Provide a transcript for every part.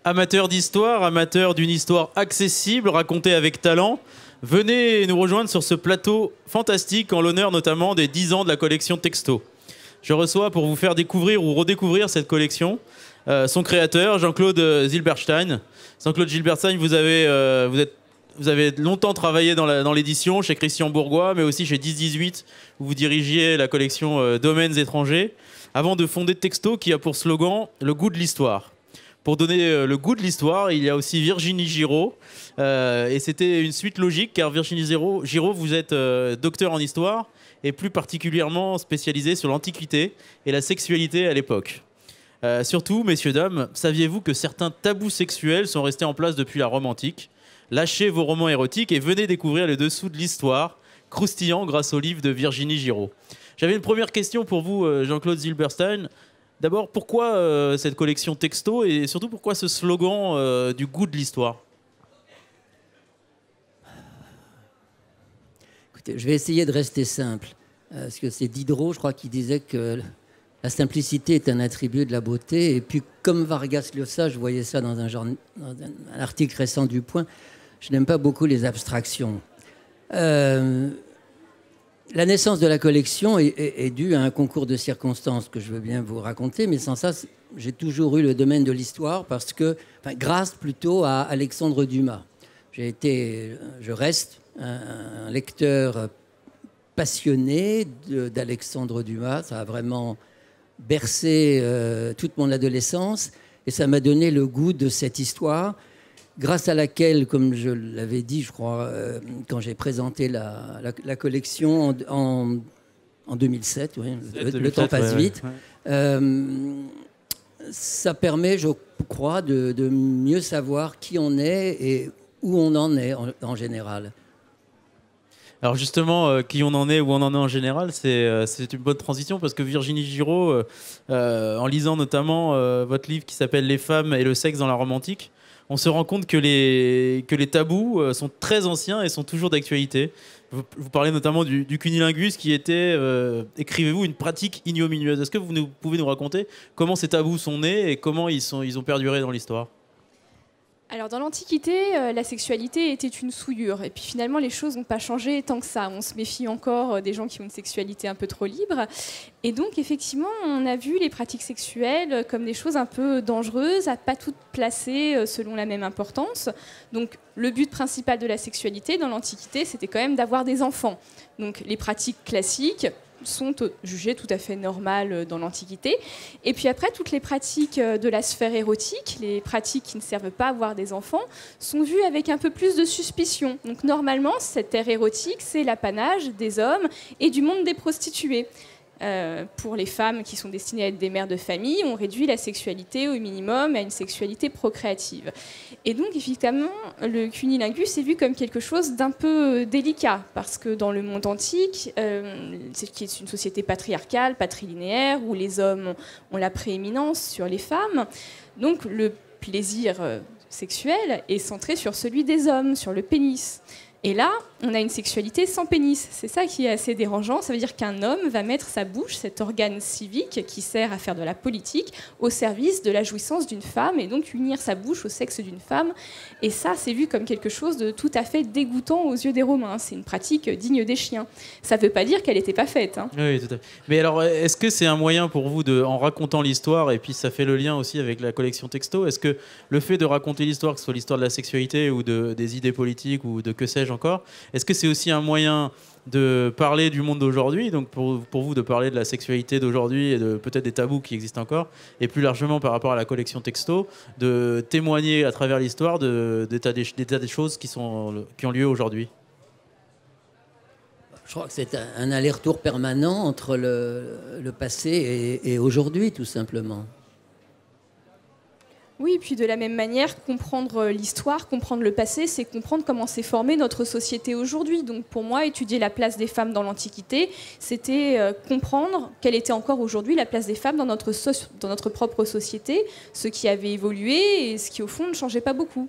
Amateurs d'histoire, amateurs d'une histoire accessible, racontée avec talent, venez nous rejoindre sur ce plateau fantastique en l'honneur notamment des 10 ans de la collection Texto. Je reçois pour vous faire découvrir ou redécouvrir cette collection son créateur, Jean-Claude Zilberstein. Jean-Claude Zilberstein, vous avez longtemps travaillé dans l'édition chez Christian Bourgois, mais aussi chez 10-18, où vous dirigiez la collection Domaines étrangers, avant de fonder Texto, qui a pour slogan « Le goût de l'histoire ». Pour donner le goût de l'histoire, il y a aussi Virginie Giraud. Et c'était une suite logique, car Virginie Giraud, vous êtes docteur en histoire, et plus particulièrement spécialisée sur l'Antiquité et la sexualité à l'époque. Surtout, messieurs, dames, saviez-vous que certains tabous sexuels sont restés en place depuis la Rome antique? Lâchez vos romans érotiques et venez découvrir les dessous de l'histoire, croustillant grâce au livre de Virginie Giraud. J'avais une première question pour vous, Jean-Claude Zilberstein. D'abord, pourquoi cette collection Texto et surtout pourquoi ce slogan du goût de l'histoire? Écoutez, je vais essayer de rester simple, parce que c'est Diderot, je crois, qui disait que la simplicité est un attribut de la beauté. Et puis, comme Vargas Llosa, je voyais ça dans un article récent du Point, je n'aime pas beaucoup les abstractions. La naissance de la collection est due à un concours de circonstances que je veux bien vous raconter, mais sans ça, j'ai toujours eu le domaine de l'histoire grâce plutôt à Alexandre Dumas. Je reste un lecteur passionné d'Alexandre Dumas. Ça a vraiment bercé toute mon adolescence et ça m'a donné le goût de cette histoire, grâce à laquelle, comme je l'avais dit, je crois, quand j'ai présenté la collection en 2007, oui, le temps passe vite, ça permet, je crois, de mieux savoir qui on est et où on en est en général. Alors justement, qui on en est, où on en est en général, c'est une bonne transition parce que Virginie Giraud, en lisant notamment votre livre qui s'appelle « Les femmes et le sexe dans la Rome antique », on se rend compte que les tabous sont très anciens et sont toujours d'actualité. Vous parlez notamment du cunnilingus qui était, écrivez-vous, une pratique ignominieuse. Est-ce que vous pouvez nous raconter comment ces tabous sont nés et comment ils ont perduré dans l'histoire? Alors dans l'Antiquité, la sexualité était une souillure. Et puis finalement, les choses n'ont pas changé tant que ça. On se méfie encore des gens qui ont une sexualité un peu trop libre. Et donc effectivement, on a vu les pratiques sexuelles comme des choses un peu dangereuses, à pas toutes placées selon la même importance. Donc le but principal de la sexualité dans l'Antiquité, c'était quand même d'avoir des enfants. Donc les pratiques classiques sont jugées tout à fait normales dans l'Antiquité. Et puis après, toutes les pratiques de la sphère érotique, les pratiques qui ne servent pas à avoir des enfants, sont vues avec un peu plus de suspicion. Donc normalement, cette ère érotique, c'est l'apanage des hommes et du monde des prostituées. Pour les femmes qui sont destinées à être des mères de famille, on réduit la sexualité au minimum à une sexualité procréative. Et donc, effectivement, le cunnilingus est vu comme quelque chose d'un peu délicat, parce que dans le monde antique, qui est une société patriarcale, patrilinéaire, où les hommes ont la prééminence sur les femmes, donc le plaisir sexuel est centré sur celui des hommes, sur le pénis. Et là, on a une sexualité sans pénis. C'est ça qui est assez dérangeant. Ça veut dire qu'un homme va mettre sa bouche, cet organe civique qui sert à faire de la politique, au service de la jouissance d'une femme, et donc unir sa bouche au sexe d'une femme. Et ça, c'est vu comme quelque chose de tout à fait dégoûtant aux yeux des Romains. C'est une pratique digne des chiens. Ça ne veut pas dire qu'elle n'était pas faite. Hein. Oui, tout à fait. Mais alors, est-ce que c'est un moyen pour vous, en racontant l'histoire, et puis ça fait le lien aussi avec la collection Texto, est-ce que le fait de raconter l'histoire, que ce soit l'histoire de la sexualité ou des idées politiques ou de que sais-je encore, est-ce que c'est aussi un moyen de parler du monde d'aujourd'hui, donc pour vous de parler de la sexualité d'aujourd'hui et de peut-être des tabous qui existent encore, et plus largement par rapport à la collection Texto, de témoigner à travers l'histoire des tas des choses qui ont lieu aujourd'hui? Je crois que c'est un aller-retour permanent entre le passé et aujourd'hui, tout simplement. Oui, et puis de la même manière, comprendre l'histoire, comprendre le passé, c'est comprendre comment s'est formée notre société aujourd'hui. Donc pour moi, étudier la place des femmes dans l'Antiquité, c'était comprendre quelle était encore aujourd'hui la place des femmes dans notre propre société, ce qui avait évolué et ce qui au fond ne changeait pas beaucoup.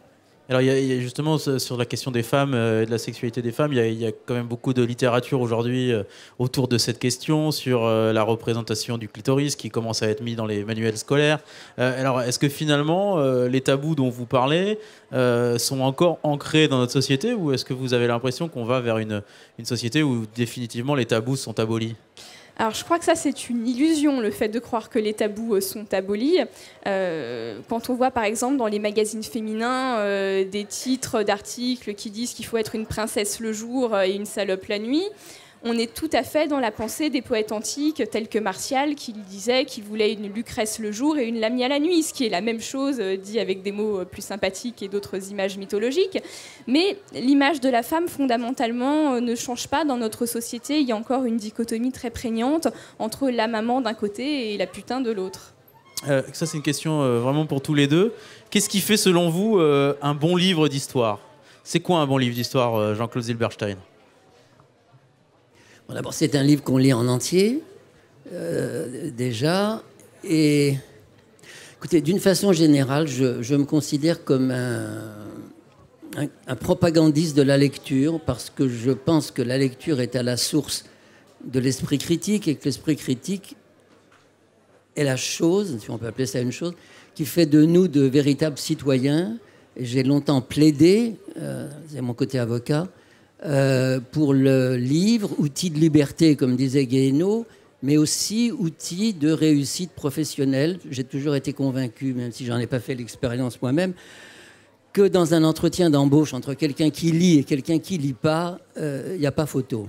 Alors, il y a justement sur la question des femmes et de la sexualité des femmes, il y a quand même beaucoup de littérature aujourd'hui autour de cette question, sur la représentation du clitoris qui commence à être mis dans les manuels scolaires. Alors, est-ce que finalement, les tabous dont vous parlez sont encore ancrés dans notre société, ou est-ce que vous avez l'impression qu'on va vers une société où définitivement les tabous sont abolis ? Alors je crois que ça c'est une illusion, le fait de croire que les tabous sont abolis. Quand on voit par exemple dans les magazines féminins des titres d'articles qui disent qu'il faut être une princesse le jour et une salope la nuit, on est tout à fait dans la pensée des poètes antiques tels que Martial qui disait qu'il voulait une Lucrèce le jour et une Lamia la nuit, ce qui est la même chose dit avec des mots plus sympathiques et d'autres images mythologiques. Mais l'image de la femme fondamentalement ne change pas dans notre société. Il y a encore une dichotomie très prégnante entre la maman d'un côté et la putain de l'autre. Ça c'est une question vraiment pour tous les deux. Qu'est-ce qui fait selon vous un bon livre d'histoire ? C'est quoi un bon livre d'histoire, Jean-Claude Zilberstein ? Bon, d'abord, c'est un livre qu'on lit en entier, déjà. Et écoutez, d'une façon générale, je me considère comme un propagandiste de la lecture, parce que je pense que la lecture est à la source de l'esprit critique, et que l'esprit critique est la chose, si on peut appeler ça une chose, qui fait de nous de véritables citoyens. Et j'ai longtemps plaidé, c'est mon côté avocat, pour le livre, outil de liberté, comme disait Guéhenno, mais aussi outil de réussite professionnelle. J'ai toujours été convaincu, même si j'en ai pas fait l'expérience moi-même, que dans un entretien d'embauche entre quelqu'un qui lit et quelqu'un qui lit pas, il n'y a pas photo.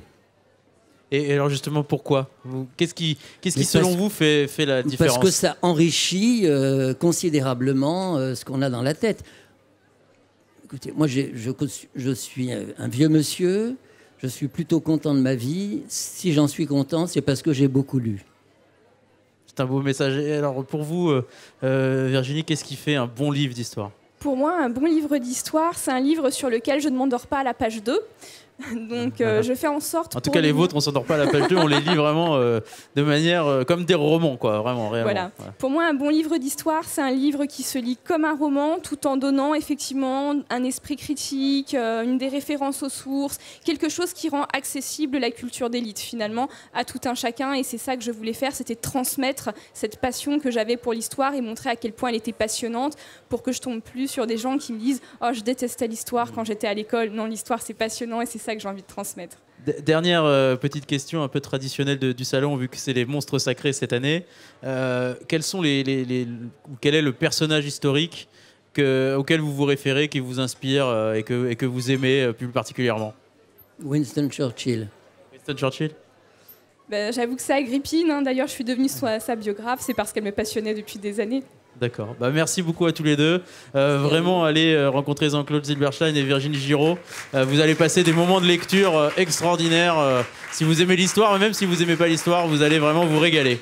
Et alors justement, pourquoi ? Qu'est-ce qui selon vous, fait la différence ? Parce que ça enrichit considérablement ce qu'on a dans la tête. Écoutez, moi, je suis un vieux monsieur, je suis plutôt content de ma vie. Si j'en suis content, c'est parce que j'ai beaucoup lu. C'est un beau message. Et alors, pour vous, Virginie, qu'est-ce qui fait un bon livre d'histoire ? Pour moi, un bon livre d'histoire, c'est un livre sur lequel je ne m'endors pas à la page 2. Donc je fais en sorte... En tout cas, les vôtres, on ne s'endort pas à la page 2, on les lit vraiment de manière comme des romans, quoi, vraiment, réellement. Voilà. Pour moi, un bon livre d'histoire, c'est un livre qui se lit comme un roman, tout en donnant effectivement un esprit critique, des références aux sources, quelque chose qui rend accessible la culture d'élite, finalement, à tout un chacun. Et c'est ça que je voulais faire, c'était transmettre cette passion que j'avais pour l'histoire et montrer à quel point elle était passionnante, pour que je tombe plus sur des gens qui me disent « Oh, je détestais l'histoire quand j'étais à l'école. » Non, l'histoire, c'est passionnant et c'est ça que j'ai envie de transmettre. Dernière petite question un peu traditionnelle du salon, vu que c'est les monstres sacrés cette année. Quels sont quel est le personnage historique auquel vous vous référez, qui vous inspire et que vous aimez plus particulièrement ? Winston Churchill. Winston Churchill ? Ben, j'avoue que c'est Agrippine. D'ailleurs, je suis devenue sa biographe. C'est parce qu'elle me passionnait depuis des années. D'accord. Merci beaucoup à tous les deux. Vraiment, allez rencontrer Jean-Claude Zilberstein et Virginie Giraud. Vous allez passer des moments de lecture extraordinaires. Si vous aimez l'histoire, même si vous n'aimez pas l'histoire, vous allez vraiment vous régaler.